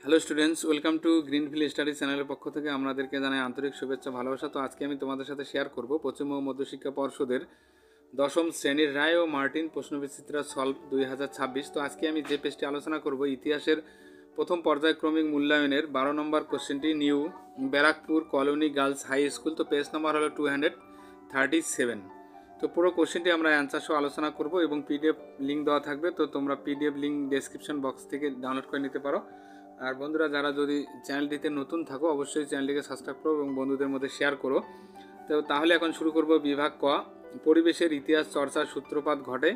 Hello students, welcome to greenfield study চ্যানেলের পক্ষ থেকে আপনাদেরকে জানাই আন্তরিক শুভেচ্ছা ভালোবাসা। তো আজকে আমি তোমাদের সাথে শেয়ার করব পশ্চিমবঙ্গ মধ্যশিক্ষা পর্ষদের দশম শ্রেণীর রায় ও মার্টিন প্রশ্নবিচিত্রা সলভ 2026। তো আজকে আমি যে পেজটি আলোচনা করব ইতিহাসের প্রথম পর্যায়ক্রমিক মূল্যায়নের 12 নম্বর কোশ্চেনটি new Barrackpore colony girls high school. তো পেজ নাম্বার হলো 237। তো পুরো কোশ্চেনটি আমরা অ্যান্সার সহ আলোচনা করব এবং পিডিএফ লিঙ্ক দেওয়া থাকবে। তো তোমরা পিডিএফ লিঙ্ক ডেসক্রিপশন বক্স থেকে ডাউনলোড করে নিতে পারো। আর বন্ধুরা, যারা যদি চ্যানেলটিতে নতুন থাকো অবশ্যই চ্যানেলটিকে সাবস্ক্রাইব করো এবং বন্ধুদের মধ্যে শেয়ার করো। তো তাহলে এখন শুরু করব। বিভাগ ক, পরিবেশের ইতিহাস চর্চার সূত্রপাত ঘটে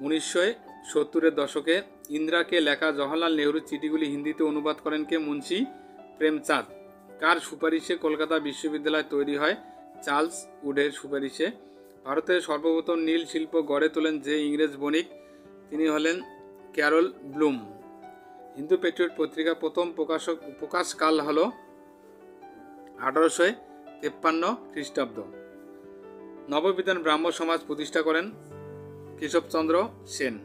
1970-এর দশকে। ইন্দিরাকে লেখা জওহরলাল নেহরুর চিঠিগুলি হিন্দিতে অনুবাদ করেন কে? মুন্সি প্রেমচাঁদ। কার সুপারিশে কলকাতা বিশ্ববিদ্যালয় তৈরি হয়? চার্লস উডের সুপারিশে। ভারতের সর্বপ্রথম নীল শিল্প গড়ে তোলেন যে ইংরেজ বণিক? তিনি হলেন ক্যারল ব্লুম। হিন্দু পেট্রিয়ট পত্রিকা প্রথম প্রকাশকাল হল 1853 খ্রিস্টাব্দ। নববিধান ব্রাহ্ম সমাজ প্রতিষ্ঠা করেন কেশবচন্দ্র সেন।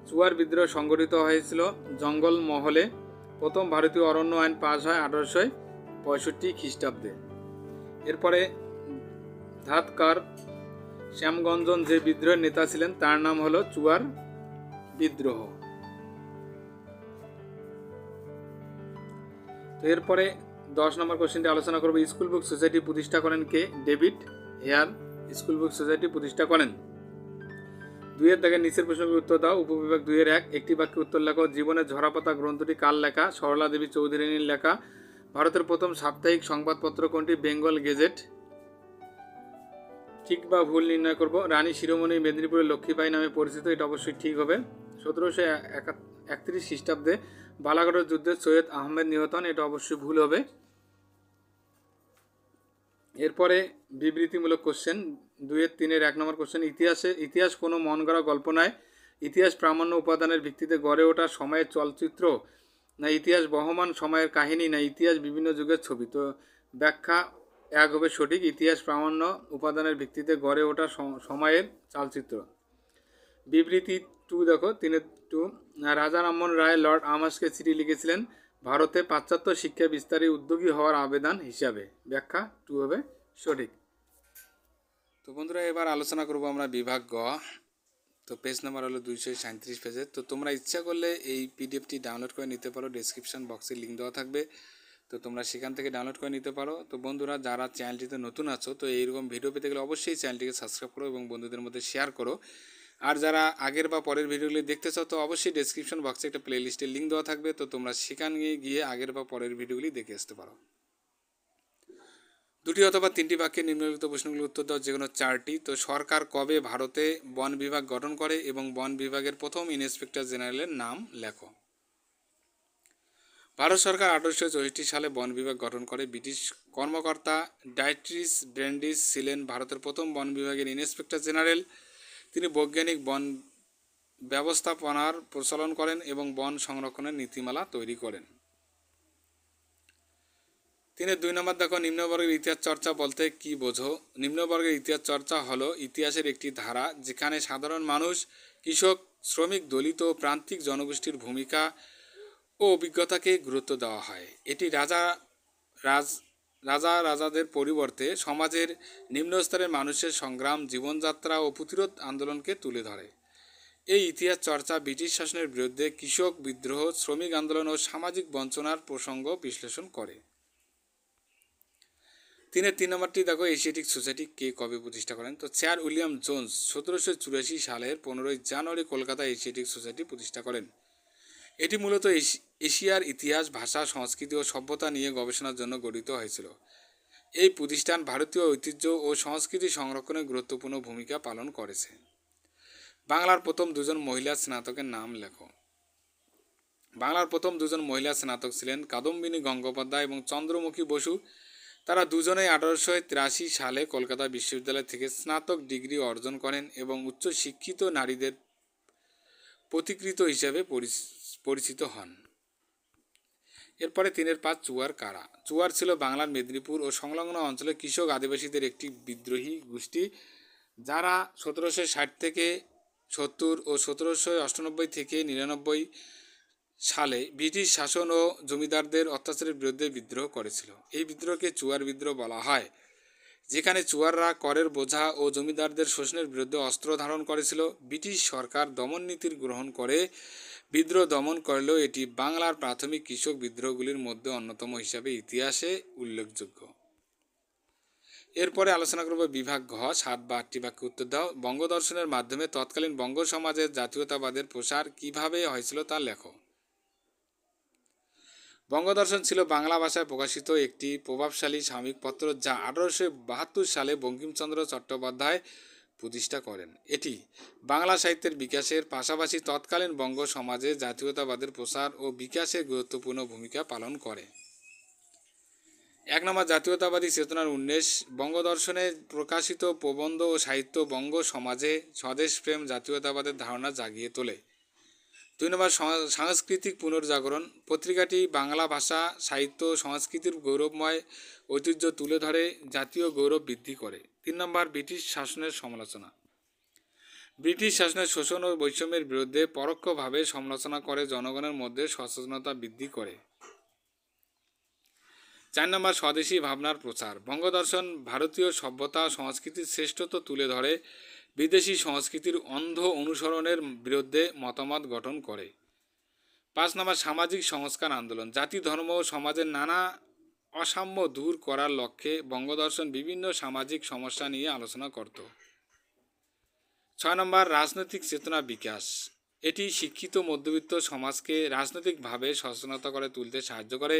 চুয়ার বিদ্রোহ সংগঠিত হয়েছিল জঙ্গলমহলে। প্রথম ভারতীয় অরণ্য আইন পাস হয় 1865 খ্রিস্টাব্দে। এরপরে ধাতকার শ্যামগঞ্জন যে বিদ্রোহের নেতা ছিলেন তার নাম হলো চুয়ার বিদ্রোহ। তো এরপরে 10 নম্বর কোশ্চেনটি আলোচনা করব। স্কুল বুক সোসাইটি প্রতিষ্ঠা করেন কে? David Hare school book society প্রতিষ্ঠা করেন। 2-এর দাগের নিচের প্রশ্নের উত্তর দাও। উপবিভাগ 2-এর 1, একটি বাক্যে উত্তর লেখো। জীবনের ঝরাপাতা গ্রন্থটি কার লেখা? সরলা দেবী চৌধুরানীর লেখা। ভারতের প্রথম সাপ্তাহিক সংবাদপত্র কোনটি? বেঙ্গল গেজেট। ঠিক বা ভুল নির্ণয় করব। রানী শিরোমণি মেদিনীপুরের লক্ষ্মীবাঈ নামে পরিচিত, এটা অবশ্যই ঠিক হবে। 1731 খ্রিস্টাব্দে বালাগড়ের যুদ্ধে সৈয়দ আহমেদ নিহত হন, এটা অবশ্যই ভুল হবে। এরপরে বিবৃতিমূলক কোশ্চেন 2-এর 3-এর 1 নম্বর কোশ্চেন। ইতিহাস কোনো মন গড়া গল্প নয়। ইতিহাস প্রামাণ্য উপাদানের ভিত্তিতে গড়ে ওঠা সময়ের চলচ্চিত্র, না ইতিহাস বহমান সময়ের কাহিনী, না ইতিহাস বিভিন্ন যুগের ছবি? তো ব্যাখ্যা 1 হবে সঠিক। ইতিহাস প্রামাণ্য উপাদানের ভিত্তিতে গড়ে ওঠা সময়ের চালচিত্র। বিবৃতি 2 দেখো, 3-এর 2। রাজা রামমোহন রায় লর্ড আমাসকে চিঠি লিখেছিলেন ভারতে পাশ্চাত্য শিক্ষা বিস্তারে উদ্যোগী হওয়ার আবেদন হিসাবে। ব্যাখ্যা 2 হবে সঠিক। তো বন্ধুরা, এবার আলোচনা করব আমরা বিভাগ গ। তো পেজ নাম্বার হলো 237 পেজে। তো তোমরা ইচ্ছা করলে এই পিডিএফটি ডাউনলোড করে নিতে পারো, ডেসক্রিপশন বক্সে লিঙ্ক দেওয়া থাকবে। তো তোমরা সেখান থেকে ডাউনলোড করে নিতে পারো। তো বন্ধুরা, যারা চ্যানেলটিতে নতুন আছো তো এইরকম ভিডিও পেতে গেলে অবশ্যই চ্যানেলটিকে সাবস্ক্রাইব করো এবং বন্ধুদের মধ্যে শেয়ার করো। আর যারা আগের বা পরের ভিডিওগুলি দেখতে চাও তো অবশ্যই ডেসক্রিপশন বক্সে একটা প্লেলিস্টের লিঙ্ক দেওয়া থাকবে। তো তোমরা সেখানে গিয়ে আগের বা পরের ভিডিওগুলি দেখে আসতে পারো। 2টি অথবা 3টি বাক্যে নিম্নলিখিত প্রশ্নগুলির উত্তর দাও, যেগুলো 4টি। তো সরকার কবে ভারতে বন বিভাগ গঠন করে এবং বন বিভাগের প্রথম ইন্সপেক্টর জেনারেলের নাম লেখো। ভারত সরকার 1864 সালে বন বিভাগ গঠন করে। ব্রিটিশ কর্মকর্তা ডাইট্রিস ব্র্যান্ডিস ছিলেন ভারতের প্রথম বন বিভাগের ইন্সপেক্টর জেনারেল। তিনি বৈজ্ঞানিক বন ব্যবস্থাপনার প্রচলন করেন এবং বন সংরক্ষণের নীতিমালা তৈরি করেন। 3-এর 2 নম্বর দেখো, নিম্নবর্গের ইতিহাস চর্চা বলতে কি বোঝো? নিম্নবর্গের ইতিহাস চর্চা হলো ইতিহাসের একটি ধারা যেখানে সাধারণ মানুষ, কৃষক, শ্রমিক, দলিত ও প্রান্তিক জনগোষ্ঠীর ভূমিকা ও অভিজ্ঞতাকে গুরুত্ব দেওয়া হয়। এটি রাজাদের পরিবর্তে সমাজের নিম্নস্তরের মানুষের সংগ্রাম, জীবনযাত্রা ও প্রতিরোধ আন্দোলনকে তুলে ধরে। এই ইতিহাস চর্চা ব্রিটিশ শাসনের বিরুদ্ধে কৃষক বিদ্রোহ, শ্রমিক আন্দোলন ও সামাজিক বঞ্চনার প্রসঙ্গ বিশ্লেষণ করে। 3-এর 3 নম্বরটি দেখো, এশিয়াটিক সোসাইটি কে কবে প্রতিষ্ঠা করেন? তো স্যার উইলিয়াম জোন্স 1784 সালের 15 জানুয়ারি কলকাতায় এশিয়াটিক সোসাইটি প্রতিষ্ঠা করেন। এটি মূলত এশিয়ার ইতিহাস, ভাষা, সংস্কৃতি ও সভ্যতা নিয়ে গবেষণার জন্য গঠিত হয়েছিল। এই প্রতিষ্ঠান ভারতীয় ঐতিহ্য ও সংস্কৃতি সংরক্ষণে গুরুত্বপূর্ণ ভূমিকা পালন করেছে। বাংলার প্রথম 2জন মহিলা স্নাতকের নাম লেখো। বাংলার প্রথম 2জন মহিলা স্নাতক ছিলেন কাদম্বিনী গঙ্গোপাধ্যায় এবং চন্দ্রমুখী বসু। তারা দুজনেই 1883 সালে কলকাতা বিশ্ববিদ্যালয় থেকে স্নাতক ডিগ্রি অর্জন করেন এবং উচ্চশিক্ষিত নারীদের পথিকৃৎ হিসেবে পরিচিত হন। এরপরে 3-এর 5 চুয়ার কারা? চুয়ার ছিল বাংলার মেদিনীপুর ও সংলগ্ন অঞ্চলের কৃষক আদিবাসীদের একটি বিদ্রোহী গোষ্ঠী, যারা 1760 থেকে 70 ও 1798 থেকে 99 সালে ব্রিটিশ শাসন ও জমিদারদের অত্যাচারের বিরুদ্ধে বিদ্রোহ করেছিল। এই বিদ্রোহকে চুয়ার বিদ্রোহ বলা হয়, যেখানে চুয়াররা করের বোঝা ও জমিদারদের শোষণের বিরুদ্ধে অস্ত্র ধারণ করেছিল। ব্রিটিশ সরকার দমন নীতির গ্রহণ করে বিদ্রোহ দমন করলেও এটি বাংলার প্রাথমিক কৃষক বিদ্রোহগুলির মধ্যে অন্যতম হিসাবে ইতিহাসে উল্লেখযোগ্য। এরপরে আলোচনা করব বিভাগ ঘ, 7 বা 8টি বাক্যে উত্তর দাও। বঙ্গদর্শনের মাধ্যমে তৎকালীন বঙ্গ সমাজের জাতীয়তাবাদের প্রসার কিভাবে হয়েছিল তা লেখো। বঙ্গদর্শন ছিল বাংলা ভাষায় প্রকাশিত একটি প্রভাবশালী সাময়িক পত্র, যা 1872 সালে বঙ্কিমচন্দ্র চট্টোপাধ্যায় প্রতিষ্ঠা করেন। এটি বাংলা সাহিত্যের বিকাশের পাশাপাশি তৎকালীন বঙ্গ সমাজে জাতীয়তাবাদের প্রসার ও বিকাশে গুরুত্বপূর্ণ ভূমিকা পালন করে। 1 নম্বর, জাতীয়তাবাদী চেতনার উন্মেষ। বঙ্গদর্শনে প্রকাশিত প্রবন্ধ ও সাহিত্য বঙ্গ সমাজে স্বদেশপ্রেম, জাতীয়তাবাদের ধারণা জাগিয়ে তোলে। 2 নম্বর, সাংস্কৃতিক পুনর্জাগরণ। পত্রিকাটি বাংলা ভাষা, সাহিত্য, সংস্কৃতির গৌরবময় ঐতিহ্য তুলে ধরে জাতীয় গৌরব বৃদ্ধি করে। 3 নম্বর, ব্রিটিশ শাসনের সমালোচনা। ব্রিটিশ শাসনের শোষণ ও বৈষম্যের বিরুদ্ধে পরোক্ষভাবে সমালোচনা করে জনগণের মধ্যে সচেতনতা বৃদ্ধি করে। 4 নম্বর, স্বদেশী ভাবনার প্রচার। বঙ্গদর্শন ভারতীয় সভ্যতা ও সংস্কৃতির শ্রেষ্ঠত্ব তুলে ধরে বিদেশি সংস্কৃতির অন্ধ অনুসরণের বিরুদ্ধে মতামত গঠন করে। 5 নম্বর, সামাজিক সংস্কার আন্দোলন। জাতি, ধর্ম ও সমাজের নানা অসাম্য দূর করার লক্ষ্যে বঙ্গদর্শন বিভিন্ন সামাজিক সমস্যা নিয়ে আলোচনা করত। 6 নম্বর, রাজনৈতিক চেতনা বিকাশ। এটি শিক্ষিত মধ্যবিত্ত সমাজকে রাজনৈতিকভাবে সচেতনতা করে তুলতে সাহায্য করে,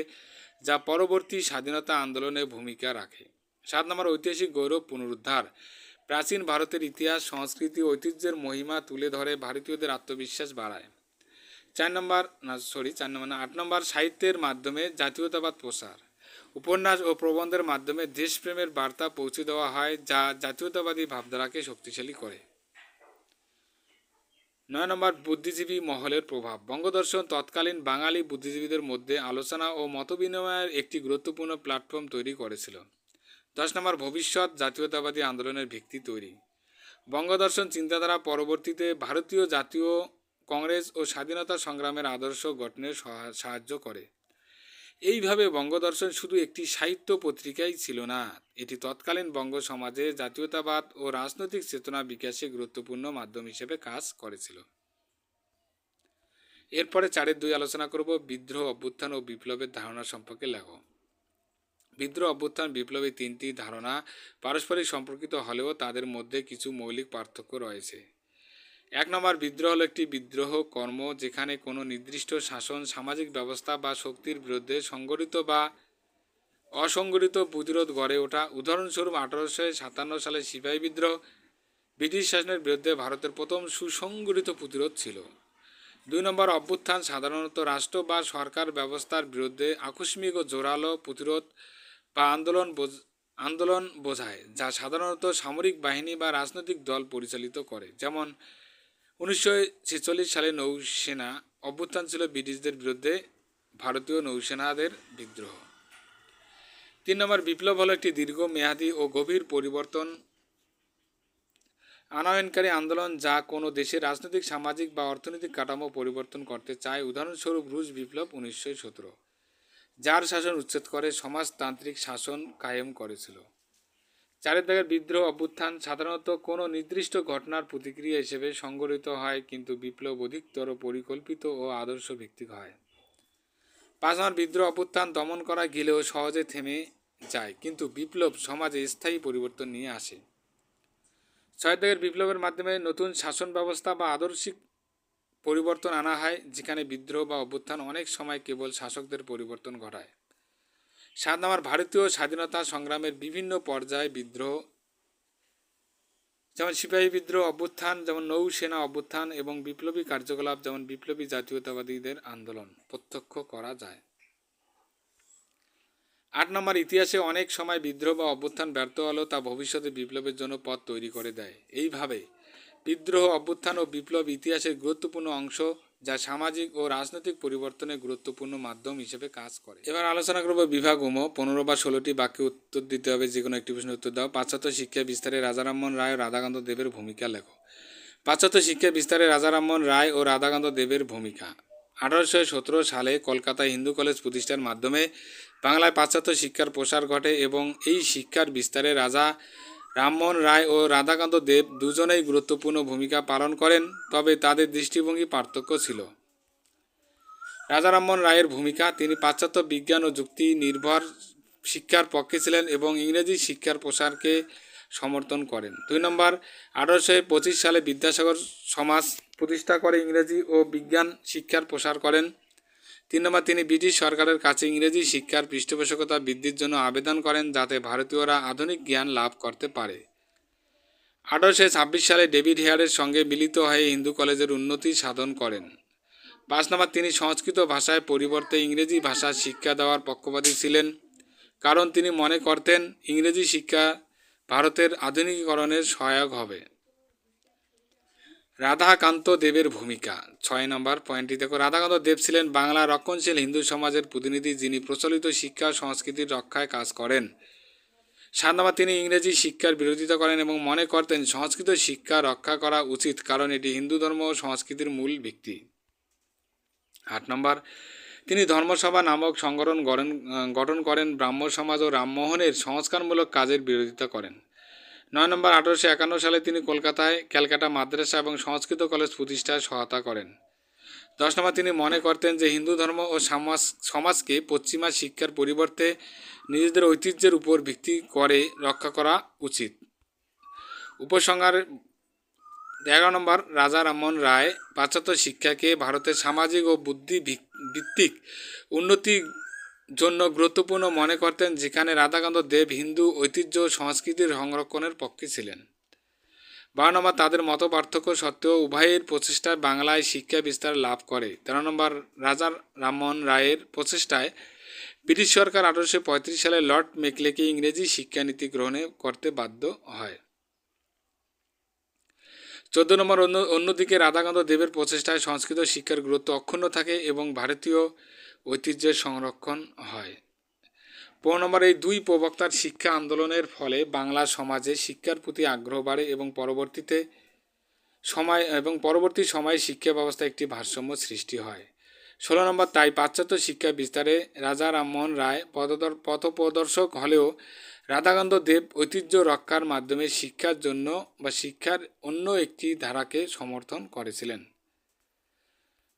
যা পরবর্তী স্বাধীনতা আন্দোলনে ভূমিকা রাখে। 7 নম্বর, ঐতিহাসিক গৌরব পুনরুদ্ধার। প্রাচীন ভারতের ইতিহাস, সংস্কৃতি, ঐতিহ্যের মহিমা তুলে ধরে ভারতীয়দের আত্মবিশ্বাস বাড়ায়। 8 নম্বর, সাহিত্যের মাধ্যমে জাতীয়তাবাদ প্রসার। উপন্যাস ও প্রবন্ধের মাধ্যমে দেশপ্রেমের বার্তা পৌঁছে দেওয়া হয়, যা জাতীয়তাবাদী ভাবধারাকে শক্তিশালী করে। 9 নম্বর, বুদ্ধিজীবী মহলের প্রভাব। বঙ্গদর্শন তৎকালীন বাঙালি বুদ্ধিজীবীদের মধ্যে আলোচনা ও মতবিনিময়ের একটি গুরুত্বপূর্ণ প্ল্যাটফর্ম তৈরি করেছিল। 10 নম্বর, ভবিষ্যৎ জাতীয়তাবাদী আন্দোলনের ভিত্তি তৈরি। বঙ্গদর্শন চিন্তাধারা পরবর্তীতে ভারতীয় জাতীয় কংগ্রেস ও স্বাধীনতা সংগ্রামের আদর্শ গঠনে সাহায্য করে। এইভাবে বঙ্গদর্শন শুধু একটি সাহিত্য পত্রিকাই ছিল না, এটি তৎকালীন বঙ্গ সমাজে জাতীয়তাবাদ ও রাজনৈতিক চেতনা বিকাশে গুরুত্বপূর্ণ মাধ্যম হিসেবে কাজ করেছিল। এরপরে 4-2 আলোচনা করব বিদ্রোহ, অভ্যুত্থান ও বিপ্লবের ধারণা সম্পর্কে লেখো। বিদ্রোহ, অভ্যুত্থান, বিপ্লব এই 3টি ধারণা পারস্পরিক সম্পর্কিত হলেও তাদের মধ্যে কিছু মৌলিক পার্থক্য রয়েছে। 1 নম্বর, বিদ্রোহ হল একটি বিদ্রোহ কর্ম যেখানে কোনো নির্দিষ্ট শাসন, সামাজিক ব্যবস্থা বা শক্তির বিরুদ্ধে সংগঠিত বা অসংগঠিত প্রতিরোধ গড়ে ওঠা। উদাহরণস্বরূপ 1857 সালে সিপাহী বিদ্রোহ ব্রিটিশ শাসনের বিরুদ্ধে ভারতের প্রথম সুসংগঠিত প্রতিরোধ ছিল। 2 নম্বর, অভ্যুত্থান সাধারণত রাষ্ট্র বা সরকার ব্যবস্থার বিরুদ্ধে আকস্মিক ও জোরালো প্রতিরোধ বা আন্দোলন বোঝায়, যা সাধারণত সামরিক বাহিনী বা রাজনৈতিক দল পরিচালিত করে। যেমন 1946 সালে নৌসেনা অভ্যুত্থান ছিল ব্রিটিশদের বিরুদ্ধে ভারতীয় নৌসেনাদের বিদ্রোহ। 3 নম্বর, বিপ্লব হলো একটি দীর্ঘমেয়াদী ও গভীর পরিবর্তন আনয়নকারী আন্দোলন যা কোনো দেশের রাজনৈতিক, সামাজিক বা অর্থনৈতিক কাঠামো পরিবর্তন করতে চায়। উদাহরণস্বরূপ রুশ বিপ্লব 1917, যার শাসন উচ্ছেদ করে সমাজতান্ত্রিক শাসন কায়েম করেছিল। 4 বিদ্রোহ, অভ্যুত্থান সাধারণত কোনো নির্দিষ্ট ঘটনার প্রতিক্রিয়া হিসেবে সংঘটিত হয়, কিন্তু বিপ্লব অধিকতর পরিকল্পিত ও আদর্শ ভিত্তিক হয়। 5 নম্বর, বিদ্রোহ, অভ্যুত্থান দমন করা গেলেও সহজে থেমে যায়, কিন্তু বিপ্লব সমাজে স্থায়ী পরিবর্তন নিয়ে আসে। 6 বিপ্লবের মাধ্যমে নতুন শাসন ব্যবস্থা বা আদর্শিক পরিবর্তন আনা হয়, যেখানে বিদ্রোহ বা অভ্যুত্থান অনেক সময় কেবল শাসকদের পরিবর্তন ঘটায়। 7 নম্বর, ভারতীয় স্বাধীনতা সংগ্রামের বিভিন্ন পর্যায়ে বিদ্রোহ, যেমন সিপাহী বিদ্রোহ, অভ্যুত্থান, যেমন নৌসেনা অভ্যুত্থান এবং বিপ্লবী কার্যকলাপ, যেমন বিপ্লবী জাতীয়তাবাদীদের আন্দোলন প্রত্যক্ষ করা যায়। 8 নম্বর, ইতিহাসে অনেক সময় বিদ্রোহ বা অভ্যুত্থান ব্যর্থ হলেও তা ভবিষ্যতে বিপ্লবের জন্য পথ তৈরি করে দেয়। এইভাবে বিদ্রোহ, অভ্যুত্থান ও বিপ্লব ইতিহাসের গুরুত্বপূর্ণ অংশ, যা সামাজিক ও রাজনৈতিক পরিবর্তনের গুরুত্বপূর্ণ মাধ্যম হিসেবে কাজ করে। এবার আলোচনা করব বিভাগ উম। 15 বা 16টি বাক্যে উত্তর দিতে হবে, যে কোনো একটি প্রশ্নের উত্তর দাও। পাশ্চাত্য শিক্ষা বিস্তারে রাজারামমোহন রায় ও রাধাকান্ত দেবের ভূমিকা লেখো। পাশ্চাত্য শিক্ষা বিস্তারে রাজারামমোহন রায় ও রাধাকান্ত দেবের ভূমিকা। 1817 সালে কলকাতায় হিন্দু কলেজ প্রতিষ্ঠার মাধ্যমে বাংলায় পাশ্চাত্য শিক্ষার প্রসার ঘটে এবং এই শিক্ষার বিস্তারে রাজা রামমোহন রায় ও রাধাকান্ত দেব দুজনেই গুরুত্বপূর্ণ ভূমিকা পালন করেন, তবে তাদের দৃষ্টিভঙ্গি পার্থক্য ছিল। রাজা রামমোহন রায়ের ভূমিকা: তিনি পাশ্চাত্য বিজ্ঞান ও যুক্তি নির্ভর শিক্ষার পক্ষে ছিলেন এবং ইংরেজি শিক্ষার প্রসারকে সমর্থন করেন। 2 নম্বর, 1825 সালে বিদ্যাসাগর সমাজ প্রতিষ্ঠা করে ইংরেজি ও বিজ্ঞান শিক্ষার প্রসার করেন। 3 নম্বর, তিনি ব্রিটিশ সরকারের কাছে ইংরেজি শিক্ষার পৃষ্ঠপোষকতা বৃদ্ধির জন্য আবেদন করেন যাতে ভারতীয়রা আধুনিক জ্ঞান লাভ করতে পারে। 1826 সালে ডেভিড হেয়ারের সঙ্গে মিলিত হয়ে হিন্দু কলেজের উন্নতি সাধন করেন। 5 নম্বর, তিনি সংস্কৃত ভাষায় পরিবর্তে ইংরেজি ভাষার শিক্ষা দেওয়ার পক্ষপাতী ছিলেন, কারণ তিনি মনে করতেন ইংরেজি শিক্ষা ভারতের আধুনিকীকরণের সহায়ক হবে। রাধাকান্ত দেবের ভূমিকা: 6 নম্বর পয়েন্টটি দেখো। রাধাকান্ত দেব ছিলেন বাংলা রক্ষণশীল হিন্দু সমাজের প্রতিনিধি, যিনি প্রচলিত শিক্ষা ও সংস্কৃতির রক্ষায় কাজ করেন। 7 নম্বর, তিনি ইংরেজি শিক্ষার বিরোধিতা করেন এবং মনে করতেন সংস্কৃত শিক্ষা রক্ষা করা উচিত, কারণ এটি হিন্দু ধর্ম ও সংস্কৃতির মূল ভিত্তি। 8 নম্বর, তিনি ধর্মসভা নামক সংগঠন গঠন করেন ব্রাহ্ম সমাজ ও রামমোহনের সংস্কারমূলক কাজের বিরোধিতা করেন। 9 নম্বর, 1851 সালে তিনি কলকাতায় ক্যালকাটা মাদ্রাসা এবং সংস্কৃত কলেজ প্রতিষ্ঠায় সহায়তা করেন। 10 নম্বর, তিনি মনে করতেন যে হিন্দু ধর্ম ও সমাজকে পশ্চিমা শিক্ষার পরিবর্তে নিজেদের ঐতিহ্যের উপর ভিত্তি করে রক্ষা করা উচিত। উপসংহার: 11 নম্বর, রাজা রামমোহন রায় পাশ্চাত্য শিক্ষাকে ভারতের সামাজিক ও বুদ্ধি ভিত্তিক উন্নতির জন্য গুরুত্বপূর্ণ মনে করতেন, যেখানে রাধাকান্ত দেব হিন্দু ঐতিহ্য ও সংস্কৃতির সংরক্ষণের পক্ষে ছিলেন। 12 নম্বর, তাদের মত পার্থক্য সত্ত্বেও উভয়ের প্রচেষ্টায় বাংলায় শিক্ষা বিস্তার লাভ করে। 13 নম্বর, রাজা রামমোহন রায়ের প্রচেষ্টায় ব্রিটিশ সরকার 1835 সালে লর্ড মেকলেকে ইংরেজি শিক্ষানীতি গ্রহণ করতে বাধ্য হয়। 14 নম্বর, অন্যদিকে রাধাকান্ত দেবের প্রচেষ্টায় সংস্কৃত শিক্ষার গুরুত্ব অক্ষুণ্ণ থাকে এবং ভারতীয় ঐতিহ্যের সংরক্ষণ হয়। 15 নম্বর, এই দুই প্রবক্তার শিক্ষা আন্দোলনের ফলে বাংলা সমাজে শিক্ষার প্রতি আগ্রহ বাড়ে এবং পরবর্তী সময়ে শিক্ষা ব্যবস্থা একটি ভারসাম্য সৃষ্টি হয়। 16 নম্বর, তাই পাশ্চাত্য শিক্ষা বিস্তারে রাজা রামমোহন রায় পথপ্রদর্শক হলেও রাধাকান্ত দেব ঐতিহ্য রক্ষার মাধ্যমে শিক্ষার অন্য একটি ধারাকে সমর্থন করেছিলেন।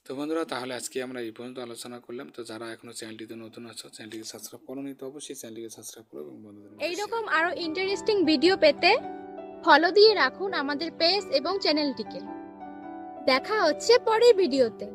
তো বন্ধুরা, তাহলে আজকে আমরা এই পর্যন্ত আলোচনা করলাম। তো যারা এখনো চ্যানেলটিতে নতুন আছো, চ্যানেলটিকে সাবস্ক্রাইব করোনি, তো অবশ্যই চ্যানেলটিকে সাবস্ক্রাইব করো এবং বন্ধুদের মধ্যে এইরকম আরো ইন্টারেস্টিং ভিডিও পেতে ফলো দিয়ে রাখুন আমাদের পেজ এবং চ্যানেলটিকে। দেখা হচ্ছে পরের ভিডিওতে।